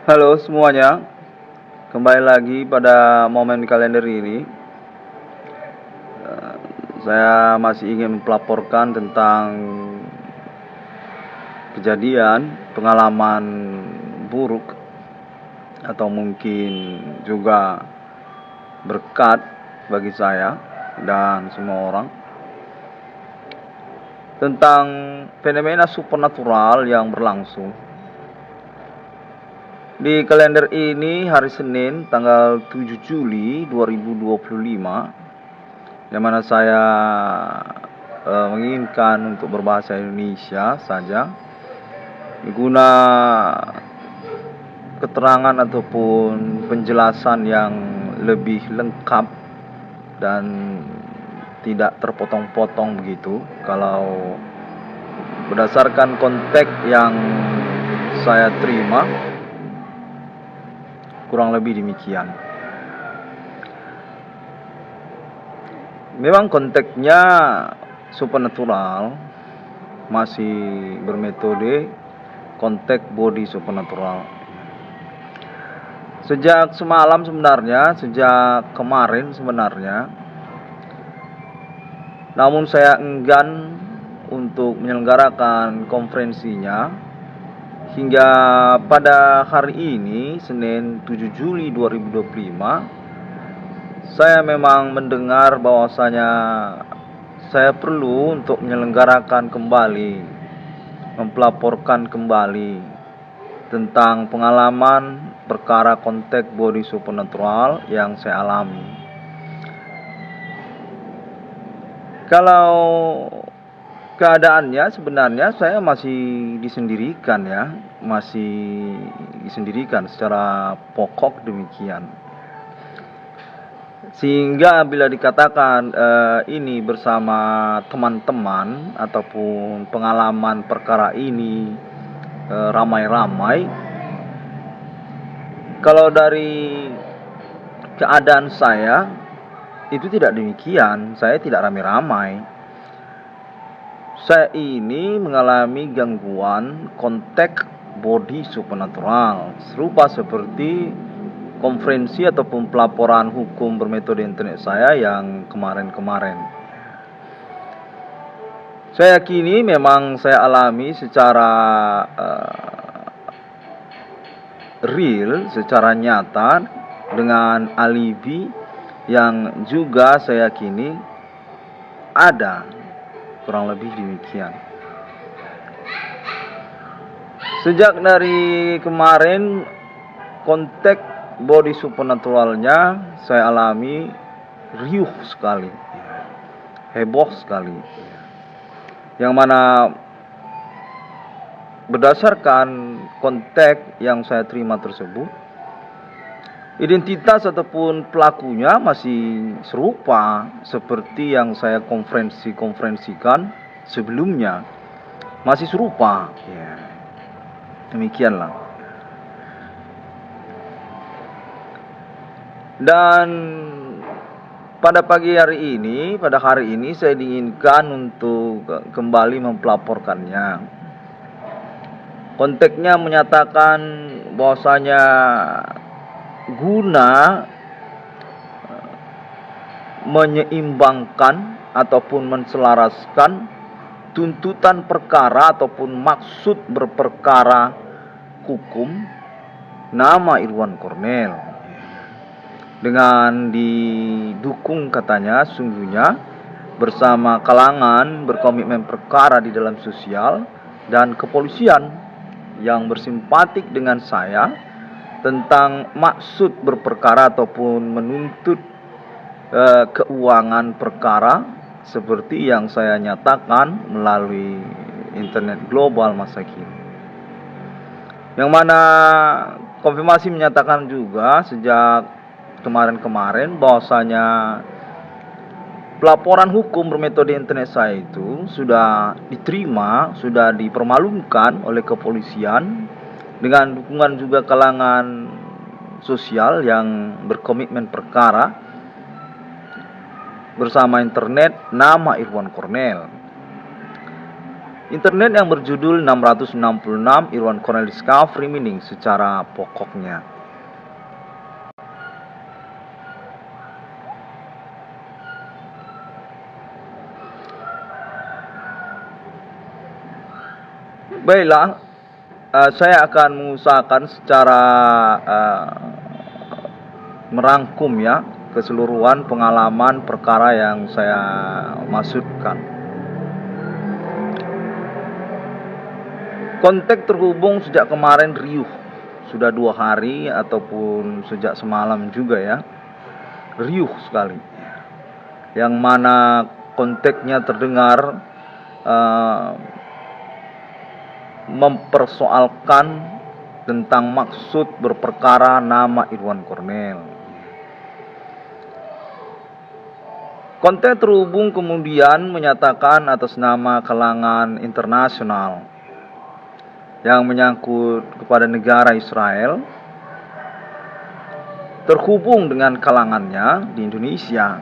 Halo semuanya, kembali lagi pada momen kalender ini. Saya masih ingin melaporkan tentang kejadian, pengalaman buruk atau mungkin juga berkat bagi saya dan semua orang tentang fenomena supernatural yang berlangsung. Di kalender ini hari Senin tanggal 7 Juli 2025, yang mana saya menginginkan untuk berbahasa Indonesia saja guna keterangan ataupun penjelasan yang lebih lengkap dan tidak terpotong-potong begitu. Kalau berdasarkan konteks yang saya terima, kurang lebih demikian. Memang konteksnya supernatural, masih bermetode konteks body supernatural. Sejak semalam sebenarnya, sejak kemarin sebenarnya, namun saya enggan untuk menyelenggarakan konferensinya hingga pada hari ini, Senin 7 Juli 2025, saya memang mendengar bahwasanya saya perlu untuk menyelenggarakan kembali, mempelaporkan kembali tentang pengalaman perkara konteks body supernatural yang saya alami. Kalau keadaannya sebenarnya saya masih disendirikan ya, masih disendirikan secara pokok demikian. Sehingga bila dikatakan ini bersama teman-teman ataupun pengalaman perkara ini ramai-ramai, kalau dari keadaan saya itu tidak demikian. Saya tidak ramai-ramai. Saya ini mengalami gangguan konteks body supernatural, serupa seperti konferensi ataupun pelaporan hukum bermetode internet saya yang kemarin-kemarin. Saya yakini memang saya alami secara real, secara nyata, dengan alibi yang juga saya yakini ada. Kurang lebih demikian. Sejak dari kemarin, konteks body supernaturalnya saya alami riuh sekali, heboh sekali, yang mana berdasarkan konteks yang saya terima tersebut, identitas ataupun pelakunya masih serupa seperti yang saya konferensikan sebelumnya, masih serupa ya. Demikianlah. Dan pada pagi hari ini, pada hari ini saya diinginkan untuk kembali mempelaporkannya. Konteksnya menyatakan bahwasanya guna menyeimbangkan ataupun menselaraskan tuntutan perkara ataupun maksud berperkara hukum nama Irwan Cornel, dengan didukung katanya sungguhnya bersama kalangan berkomitmen perkara di dalam sosial dan kepolisian yang bersimpatik dengan saya tentang maksud berperkara ataupun menuntut keuangan perkara seperti yang saya nyatakan melalui internet global masa kini. Yang mana konfirmasi menyatakan juga sejak kemarin-kemarin bahwasanya pelaporan hukum bermetode internet saya itu sudah diterima, sudah dipermalukan oleh kepolisian dengan dukungan juga kalangan sosial yang berkomitmen perkara bersama internet nama Irwan Cornel. internet yang berjudul 666 Irwan Cornel Discovery Meaning secara pokoknya. Baiklah, saya akan mengusahakan secara merangkum ya keseluruhan pengalaman perkara yang saya maksudkan. Kontak terhubung sejak kemarin riuh, sudah 2 hari ataupun sejak semalam juga ya, riuh sekali. Yang mana kontaknya terdengar mempersoalkan tentang maksud berperkara nama Irwan Cornel. Kontak terhubung kemudian menyatakan atas nama kalangan internasional yang menyangkut kepada negara Israel terhubung dengan kalangannya di Indonesia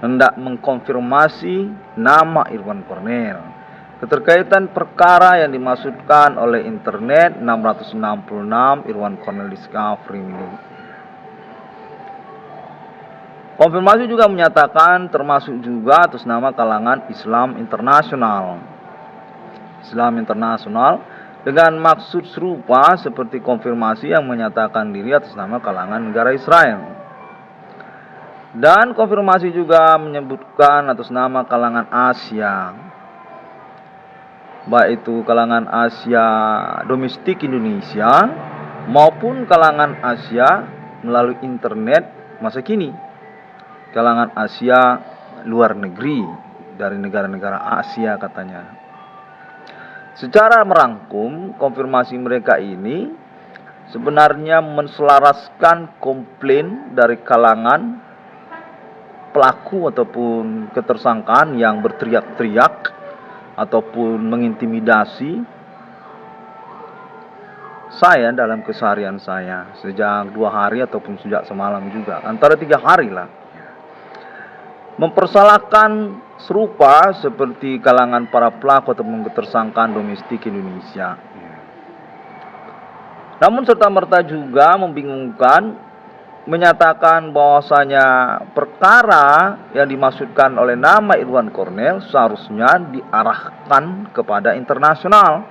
hendak mengkonfirmasi nama Irwan Cornel keterkaitan perkara yang dimaksudkan oleh internet 666 Irwan Cornel Discovery ini. Konfirmasi juga menyatakan termasuk juga atas nama kalangan Islam Internasional. Islam Internasional dengan maksud serupa seperti konfirmasi yang menyatakan diri atas nama kalangan negara Israel. Dan konfirmasi juga menyebutkan atas nama kalangan Asia, baik itu kalangan Asia domestik Indonesia maupun kalangan Asia melalui internet masa kini, kalangan Asia luar negeri dari negara-negara Asia katanya. Secara merangkum, konfirmasi mereka ini sebenarnya menselaraskan komplain dari kalangan pelaku ataupun ketersangkaan yang berteriak-teriak ataupun mengintimidasi saya dalam keseharian saya sejak 2 hari ataupun sejak semalam juga, antara 3 hari lah. Mempersalahkan serupa seperti kalangan para pelaku ataupun ketersangkaan domestik Indonesia. Namun serta-merta juga membingungkan, menyatakan bahwasanya perkara yang dimaksudkan oleh nama Irwan Cornel seharusnya diarahkan kepada internasional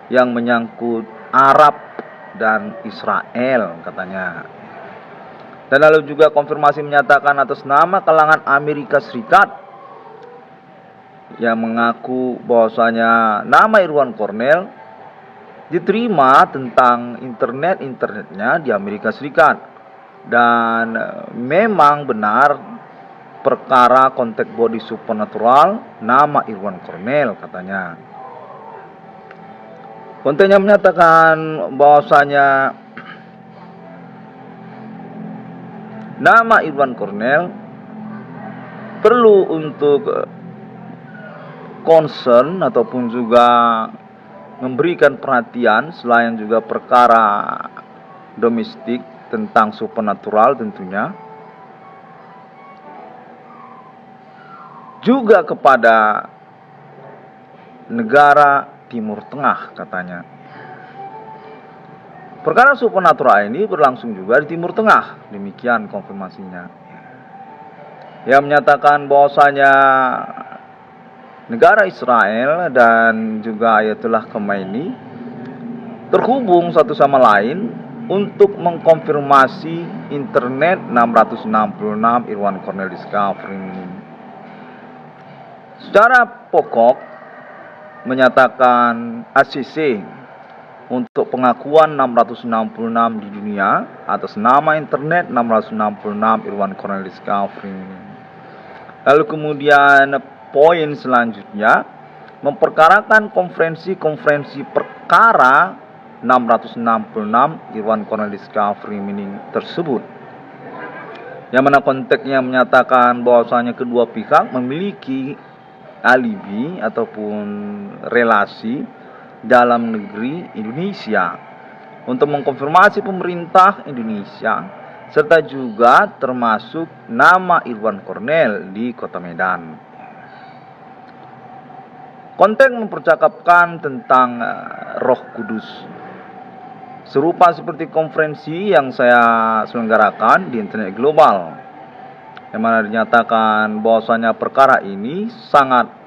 yang menyangkut Arab dan Israel katanya. Dan lalu juga konfirmasi menyatakan atas nama kalangan Amerika Serikat yang mengaku bahwasanya nama Irwan Cornel diterima tentang internetnya di Amerika Serikat. Dan memang benar perkara kontak body supernatural nama Irwan Cornel katanya. Kontennya menyatakan bahwasanya nama Irwan Cornel perlu untuk concern ataupun juga memberikan perhatian selain juga perkara domestik tentang supernatural tentunya, juga kepada negara Timur Tengah katanya. Perkara supernatural ini berlangsung juga di Timur Tengah, demikian konfirmasinya. Yang menyatakan bahwasanya negara Israel dan juga Ayatollah Khomeini terhubung satu sama lain untuk mengkonfirmasi internet 666 Irwan Cornel Discovery. Secara pokok menyatakan ACC untuk pengakuan 666 di dunia atas nama internet 666 Irwan Cornel Discovery. Lalu kemudian poin selanjutnya memperkarakan konferensi perkara 666 Irwan Cornel Discovery Meaning tersebut, yang mana konteksnya menyatakan bahwasanya kedua pihak memiliki alibi ataupun relasi dalam negeri Indonesia untuk mengkonfirmasi pemerintah Indonesia serta juga termasuk nama Irwan Cornel di Kota Medan. Konten mempercakapkan tentang Roh Kudus. Serupa seperti konferensi yang saya selenggarakan di internet global, yang mana dinyatakan bahwasanya perkara ini sangat